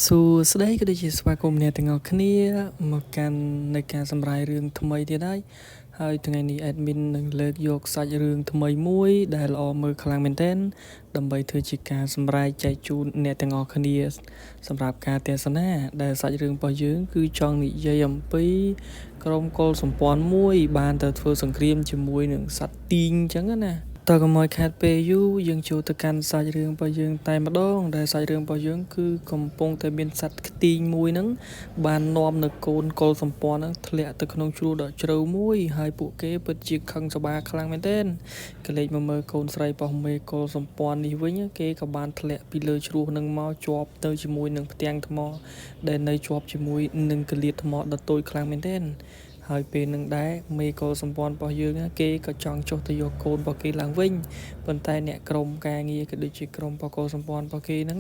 សួស្តីក៏ដូចជាស្វាគមន៍អ្នកទាំងអស់គ្នាមកកាន់នៃការសម្រាយរឿងថ្មីទៀតហើយថ្ងៃនេះ admin នឹងលើកយកសាច់រឿងថ្មីមួយដែលល្អមើលខ្លាំងមែនទែនដើម្បីធ្វើជាការសម្រាយចែកជូនអ្នកទាំងអស់គ្នាសម្រាប់ការទស្សនាដែលសាច់រឿងរបស់យើងគឺចង់និយាយអំពីក្រុមកុលសម្ព័ន្ធមួយបានទៅធ្វើសង្គ្រាមជាមួយនឹងសត្វទីងអញ្ចឹងណាតើកុំឲ្យខាតពេលយូរយើងចូលទៅកាន់សាច់រឿងរបស់យើងតែម្ដងដែលសាច់រឿងរបស់យើងគឺកំពុងតែមានសត្វខ្ទីងមួយហ្នឹងបាននាំនៅកូនកុលសម្ព័ន្ធហ្នឹងធ្លាក់ទៅក្នុងជ្រោះដ៏ជ្រៅមួយហើយពួកគេពិតជាខឹងសម្បាខ្លាំងមែនទែនក៏លេចមកមើលកូនស្រីរបស់មេកុលសម្ព័ន្ធនេះវិញគេក៏បានធ្លាក់ពីលើជ្រោះហ្នឹងមកជាប់ទៅជាមួយនឹងផ្ទាំងថ្មដែលនៅជាប់ជាមួយនឹងកលៀតថ្មដ៏តូចខ្លាំងមែនទែនហើយពេលនឹងដែរមេកុលសម្ព័ន្ធរបស់យើងគេក៏ចង់ចុះទៅយកកូនរបស់គេឡើងវិញប៉ុន្តែអ្នកក្រុមការងារក៏ដូចជាក្រុមបកគោសម្ព័ន្ធរបស់គេហ្នឹង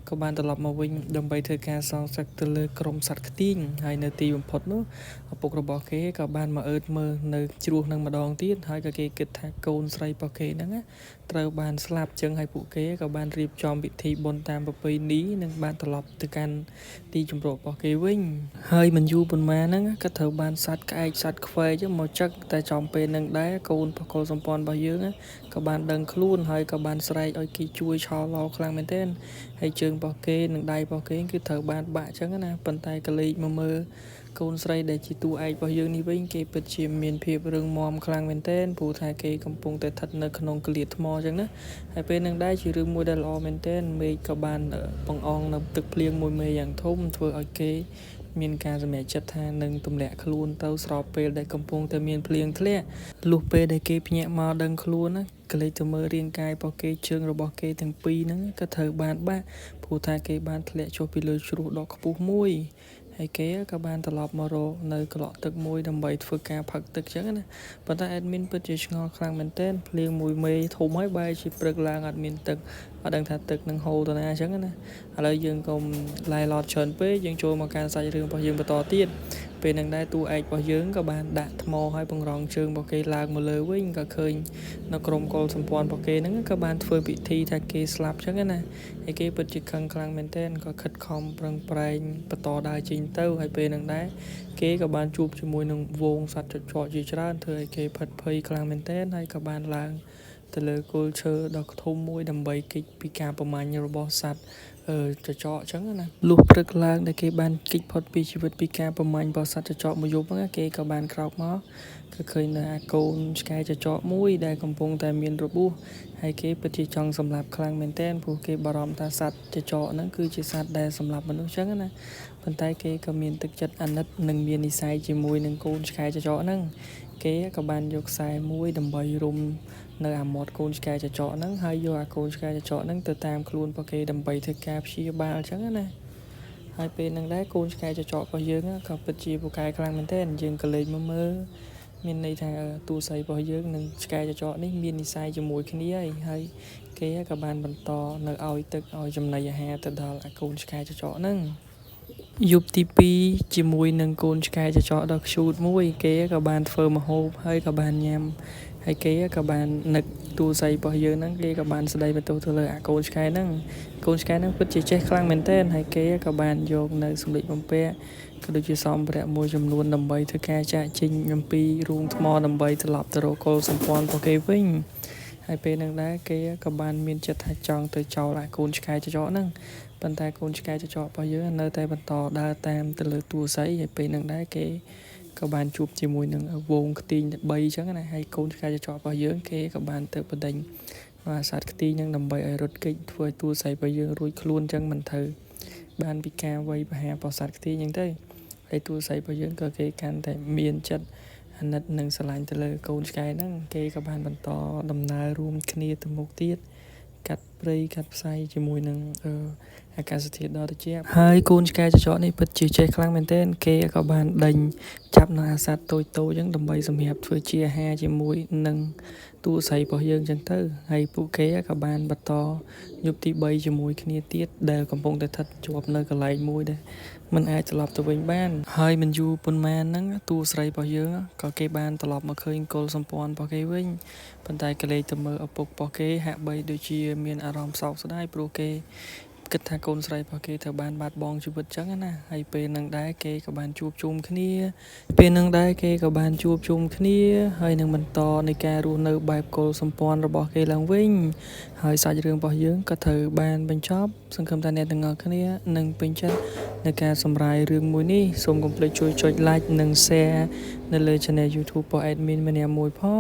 ក៏បានត្រឡប់មកវិញដើម្បីធ្វើការសងសឹកទៅលើក្រុមសត្វខ្ទីងហើយនៅទីបំផុតនោះឪពុករបស់គេក៏បានមកអើតមើលនៅជ្រោះនឹងម្ដងទៀតហើយក៏គេគិតថាកូនស្រីរបស់គេហ្នឹងត្រូវបានស្លាប់ចឹងហើយពួកគេក៏បានរៀបចំពិធីបុណ្យតាមប្រពៃណីនិងបានត្រឡប់ទៅកាន់ទីជម្រករបស់គេវិញហើយមិនយូរប៉ុន្មានហ្នឹងក៏ត្រូវបានសត្វក្អែកសត្វខ្វែកមកចឹកតែចំពេលនឹងដែរកូនបកគោសម្ព័ន្ធរបស់យើងក៏បានដឹងខ្លួនហើយក៏បានស្រែកឲ្យគេជួយឆោឡោខ្លាំងមែនទែនហើយជើងរបស់គេនិងដៃរបស់គេគឺត្រូវបានបាក់ចឹងណាប៉ុន្តែក៏លេចមកមើលកូនស្រីដែលជាតួឯករបស់យើងនេះវិញគេពិតជាមានភាពរឹងមាំខ្លាំងមែនទែនព្រោះថាគេកំពុងតែស្ថិតនៅក្នុងកលៀតថ្មចឹងណាហើយពេលនឹងដែរជារឿងមួយដែលល្អមែនទែនមេឃក៏បានបង្អង់នៅទឹកភ្លៀងមួយមេយ៉ាងធំធ្វើឲ្យគេមានការសម្រេចចិត្តថានឹងទម្លាក់ខ្លួនទៅស្របពេលដែលកំពុងតែមានភ្លៀងធ្លាក់លុះពេលដែលគេភ្ញាក់មកដឹងខ្លួនណាក៏លេចទៅមើលរាងកាយរបស់គេជើងរបស់គេទាំងពីរហ្នឹងក៏ត្រូវបានបាក់ព្រោះថាគេបានធ្លាក់ចុះពីលើជ្រោះដ៏ខ្ពស់មួយហើយគេក៏បានត្រឡប់មករកនៅក្លក់ទឹកមួយដើម្បីធ្វើការផឹកទឹកចឹងណាប៉ុន្តែ admin ពិតជាឆ្ងល់ខ្លាំងមែនទែនភ្លៀងមួយមេធំហើយបែរជាព្រឹកឡើងអត់មានទឹកអត់ដឹងថាទឹកនឹងហូរទៅណាចឹងណាឥឡូវយើងកុំឡាយឡតច្រើនពេកយើងចូលមកកាន់សាច់រឿងរបស់យើងបន្តទៀតពេលនឹងដែរតួឯករបស់យើងក៏បានដាក់ថ្មឲ្យបង្រង់ជើងរបស់គេឡើងមកលើវិញក៏ឃើញនៅក្រុមកុលសម្ព័ន្ធរបស់គេហ្នឹងក៏បានធ្វើពិធីថាគេស្លាប់ចឹងណាហើយគេពិតជាខឹងខ្លាំងមែនទែនក៏ខិតខំប្រឹងប្រែងបន្តដើរចេញទៅហើយពេលនឹងដែរគេក៏បានជួបជាមួយនឹងវងសត្វចចកជាច្រើនធ្វើឲ្យគេផិតភ័យខ្លាំងមែនទែនហើយក៏បានឡើងទៅលើគល់ឈើដ៏ធំមួយដើម្បីគេចពីការប្រមាញ់របស់សត្វចចកអញ្ចឹងណាលុះព្រឹកឡើងដែលគេបានគេចផុតពីជីវិតពីការប្រមាញ់របស់សត្វចចកមួយយប់ហ្នឹងគេក៏បានក្រោកមកក៏ឃើញនៅអាកូនឆ្កែចចកមួយដែលកំពុងតែមានរបួសហើយគេពិតជាចង់សម្លាប់ខ្លាំងមែនទែនព្រោះគេបារម្ភថាសត្វចចកហ្នឹងគឺជាសត្វដែលសម្លាប់មនុស្សអញ្ចឹងណាប៉ុន្តែគេក៏មានទឹកចិត្តអាណិតនិងមាននិស្ស័យជាមួយនឹងកូនឆ្កែចចកហ្នឹងគេក៏បានយកខ្សែមួយដើម្បីរុំនៅអាមាត់កូនឆ្កែចចកហ្នឹងហើយយកអាកូនឆ្កែចចកហ្នឹងទៅតាមខ្លួនរបស់គេដើម្បីធ្វើការព្យាបាលអញ្ចឹងណាហើយពេលហ្នឹងដែរកូនឆ្កែចចករបស់យើងក៏ពិតជាពូកែខ្លាំងមែនទែនយើងក៏លេចមកមើលមានន័យថាតួស្រីរបស់យើងនិងឆ្កែចចកនេះមាននិស្ស័យជាមួយគ្នាហើយគេក៏បានបន្តនៅឲ្យទឹកឲ្យចំណីអាហារទៅដល់អាកូនឆ្កែចចកហ្នឹងយប់ទី2ជាមួយនឹងកូនឆ្កែចចកដ៏ខ្ជូតមួយគេក៏បានធ្វើម្ហូបហើយក៏បានញ៉ាំហើយគេក៏បាននឹកតួស្រីរបស់យើងហ្នឹងគេក៏បានស្ដីបន្ទោសទៅលើអាកូនឆ្កែហ្នឹងកូនឆ្កែហ្នឹងពិតជាចេះខ្លាំងមែនទែនហើយគេក៏បានយកនៅសម្លៀកបំពាក់ក៏ដូចជាសម្ភារៈមួយចំនួនដើម្បីធ្វើការចាក់ចេញអំពីរូងថ្មដើម្បីត្រឡប់ទៅរកកុលសម្ព័ន្ធរបស់គេវិញហើយពេលហ្នឹងដែរគេក៏បានមានចិត្តថាចង់ទៅចោលអាកូនឆ្កែចចកហ្នឹងប៉ុន្តែកូនឆ្កែចចករបស់យើងនៅតែបន្តដើរតាមទៅលើតួស្រីហើយពេលហ្នឹងដែរគេក៏បានជួបជាមួយនឹងវងខ្ទីង3អញ្ចឹងណាហើយកូនឆ្កែចចករបស់យើងគេក៏បានទៅបដិញអាសត្វខ្ទីងហ្នឹងដើម្បីឲ្យរត់គេចធ្វើឲ្យតួស្រីរបស់យើងរួចខ្លួនអញ្ចឹងមិនត្រូវបានពីការវាយប្រហាររបស់សត្វខ្ទីងអញ្ចឹងទៅហើយតួស្រីរបស់យើងក៏គេកាន់តែមានចិត្តអាណិតនិងស្រឡាញ់ទៅលើកូនឆ្កែហ្នឹងគេក៏បានបន្តដំណើររួមគ្នាទៅមុខទៀតកាត់ព្រៃកាត់ផ្សៃជាមួយនឹងអាកាសធាតុដ៏ត្រជាក់ហើយកូនឆ្កែចចកនេះពិតជាចេះខ្លាំងមែនទែនគេក៏បានដេញចាប់នៅអាសត្វតូចៗអញ្ចឹងដើម្បីសម្រាប់ធ្វើជាអាហារជាមួយនឹងតួស្រីរបស់យើងអញ្ចឹងទៅហើយពួកគេក៏បានបន្តយប់ទី3ជាមួយគ្នាទៀតដែលកំពុងតែស្ថិតជាប់នៅកន្លែងមួយដែលមិនអាចត្រឡប់ទៅវិញបានហើយមិនយូរប៉ុន្មានហ្នឹងតួស្រីរបស់យើងក៏គេបានត្រឡប់មកឃើញកុលសម្ព័ន្ធរបស់គេវិញប៉ុន្តែក៏លេចទៅមើលឪពុករបស់គេហាក់បីដូចជាមានអារម្មណ៍សោកស្ដាយព្រោះគេ គិតថាកូនស្រីរបស់គេត្រូវបានបាត់បង់ជីវិតចឹងណាហើយពេលនឹងដែរគេក៏បានជួបជុំគ្នាហើយនឹងបន្តនៃការរស់នៅបែបកុលសម្ព័ន្ធរបស់គេឡើងវិញហើយសាច់រឿងរបស់យើងក៏ត្រូវបានបញ្ចប់សង្ឃឹមថាអ្នកទាំងអស់គ្នានឹងពេញចិត្តในការសម្រាយរឿងមួយនេះសូមកុំភ្លេចជួយចុច like និង share នៅលើ channel YouTube របស់ admin ម្នាក់មួយផង